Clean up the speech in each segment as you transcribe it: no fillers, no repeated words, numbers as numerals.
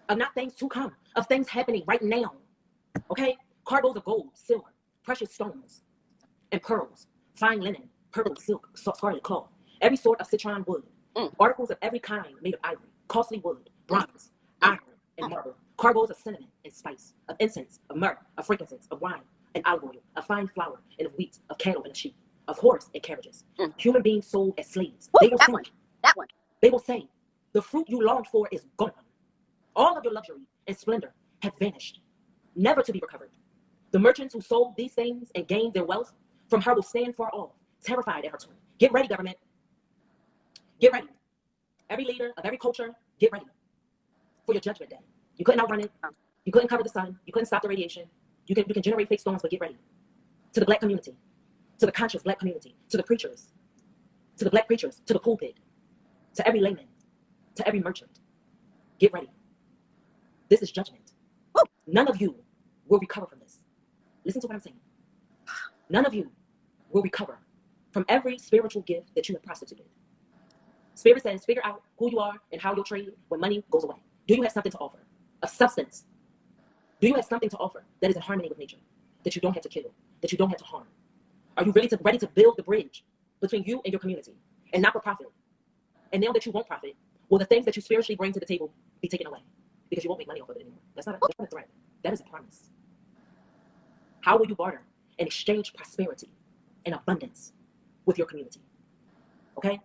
of not things to come, of things happening right now. Okay? Cargoes of gold, silver, precious stones, and pearls, fine linen, purple silk, scarlet cloth, every sort of citron wood, articles of every kind made of ivory, costly wood, bronze, iron, and marble, cargoes of cinnamon and spice, of incense, of myrrh, of frankincense, of wine, and olive oil, of fine flour, and of wheat, of cattle and of sheep, of horse and carriages, human beings sold as slaves. Woo, They will that say, one. That one. They will say, the fruit you longed for is gone. All of your luxury and splendor have vanished, never to be recovered. The merchants who sold these things and gained their wealth from her will stand far off, terrified at her turn. Get ready, government. Get ready. Every leader of every culture, get ready for your judgment day. You couldn't outrun it. You couldn't cover the sun. You couldn't stop the radiation. You can generate fake storms, but get ready. To the black community, to the conscious black community, to the preachers, to the black preachers, to the pulpit, to every layman, to every merchant, get ready. This is judgment. None of you will recover from this. Listen to what I'm saying. None of you will recover from every spiritual gift that you have prostituted. Spirit says, figure out who you are and how you'll trade when money goes away. Do you have something to offer? A substance. Do you have something to offer that is in harmony with nature? That you don't have to kill, that you don't have to harm? Are you really ready to build the bridge between you and your community and not for profit? And now that you won't profit, will the things that you spiritually bring to the table be taken away? Because you won't make money off of it anymore. That's not a threat. That is a promise. How will you barter and exchange prosperity and abundance with your community? Okay?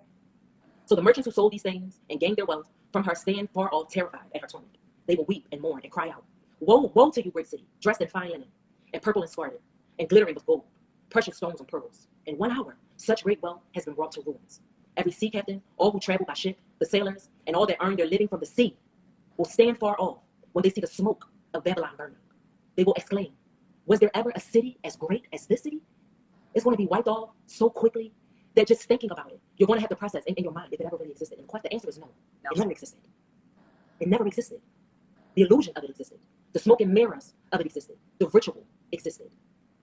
So the merchants who sold these things and gained their wealth from her stand far off, terrified at her torment. They will weep and mourn and cry out, woe, woe to you, great city, dressed in fine linen, and purple and scarlet, and glittering with gold, precious stones and pearls. In 1 hour, such great wealth has been brought to ruins. Every sea captain, all who travel by ship, the sailors, and all that earn their living from the sea, will stand far off when they see the smoke of Babylon burning. They will exclaim, was there ever a city as great as this city? It's going to be wiped off so quickly that just thinking about it, you're going to have to process in your mind if it ever really existed. And the answer is no. It never existed. It never existed. The illusion of it existed. The smoke and mirrors of it existed. The ritual existed.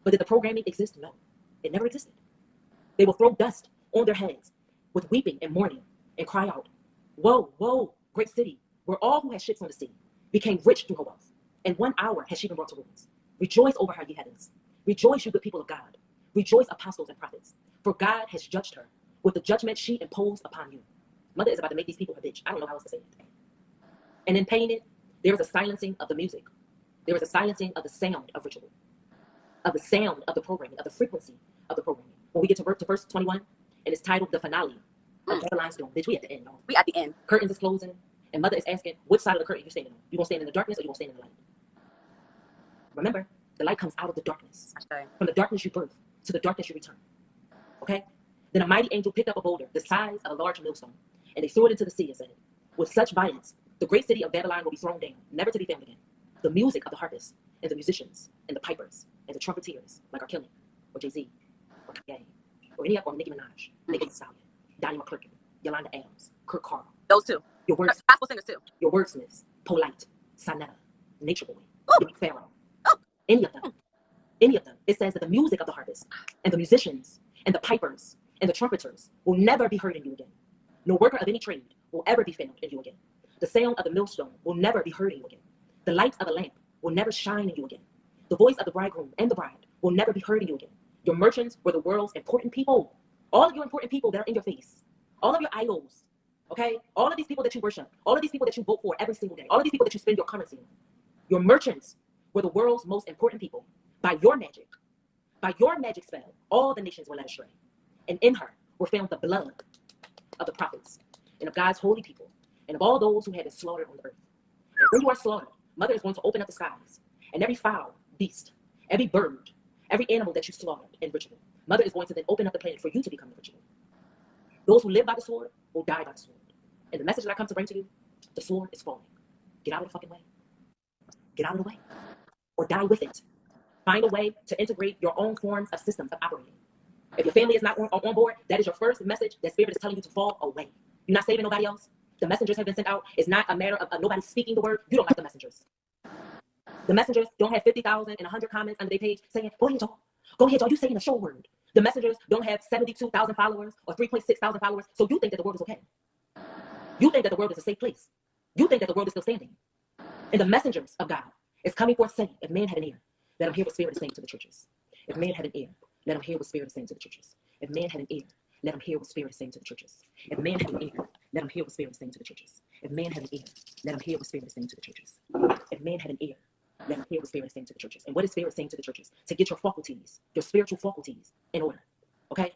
But did the programming exist? No. It never existed. They will throw dust on their heads with weeping and mourning and cry out, woe, woe, great city, where all who had ships on the sea became rich through her wealth. In 1 hour has she been brought to ruins. Rejoice over her, ye heavens. Rejoice, you good people of God. Rejoice, apostles and prophets. For God has judged her with the judgment she imposed upon you. Mother is about to make these people her bitch. I don't know how else to say it. And in paying it, there is a silencing of the music. There is a silencing of the sound of ritual, of the sound of the programming, of the frequency of the programming. When we get to verse 21, and it's titled The Finale of Babylon's Doom. Bitch, we at the end, y'all. We at the end. Curtains is closing, and Mother is asking, which side of the curtain you standing on? You gonna stand in the darkness or you gonna stand in the light? Remember, the light comes out of the darkness. Okay. From the darkness you birth to the darkness you return. Okay? Then a mighty angel picked up a boulder the size of a large millstone, and they threw it into the sea and said, with such violence, the great city of Babylon will be thrown down, never to be found again. The music of the harpists, and the musicians, and the pipers, and the trumpeters, like R. Kelly, or Jay-Z, or Kanye, or Nicki Minaj, Nicki Thee Stallion, Donnie McClurkin, Yolanda Adams, Kirk Carl. Those two. Your words, gospel singers too. Your wordsmiths, Polite, Sonetta, Nature Boy, Pharaoh. Any of them. Any of them. It says that the music of the harpist, and the musicians, and the pipers, and the trumpeters will never be heard in you again. No worker of any trade will ever be found in you again. The sound of the millstone will never be heard in you again. The light of a lamp will never shine in you again. The voice of the bridegroom and the bride will never be heard in you again. Your merchants were the world's important people. All of your important people that are in your face. All of your idols. Okay? All of these people that you worship. All of these people that you vote for every single day. All of these people that you spend your currency on. Your merchants were the world's most important people. By your magic spell, all the nations were led astray. And in her were found the blood of the prophets and of God's holy people and of all those who had been slaughtered on the earth. And when you are slaughtered, Mother is going to open up the skies, and every foul beast, every bird, every animal that you slaughtered in ritual, Mother is going to then open up the planet for you to become the ritual. Those who live by the sword will die by the sword. And the message that I come to bring to you, the sword is falling. Get out of the fucking way. Get out of the way. Or die with it. Find a way to integrate your own forms of systems of operating. If your family is not on board, that is your first message that Spirit is telling you to fall away. You're not saving nobody else. The messengers have been sent out. It's not a matter of nobody speaking the word. You don't like the messengers. The messengers don't have 50,000 and 100 comments under their page saying, go ahead, y'all. Go ahead, y'all. You saying the show word. The messengers don't have 72,000 followers or 3.6 thousand followers. So you think that the world is okay. You think that the world is a safe place. You think that the world is still standing. And the messengers of God is coming forth saying, if man had an ear, let him hear what Spirit is saying to the churches. If man had an ear, let him hear what Spirit is saying to the churches. If man had an ear, let him hear what Spirit is saying to the churches. If man had an ear, let him hear what Spirit is saying to the churches. If man had an ear, let him hear what Spirit is saying to the churches. If man had an ear, let him hear what Spirit is saying to the churches. And what is Spirit saying to the churches? To get your faculties, your spiritual faculties in order. Okay?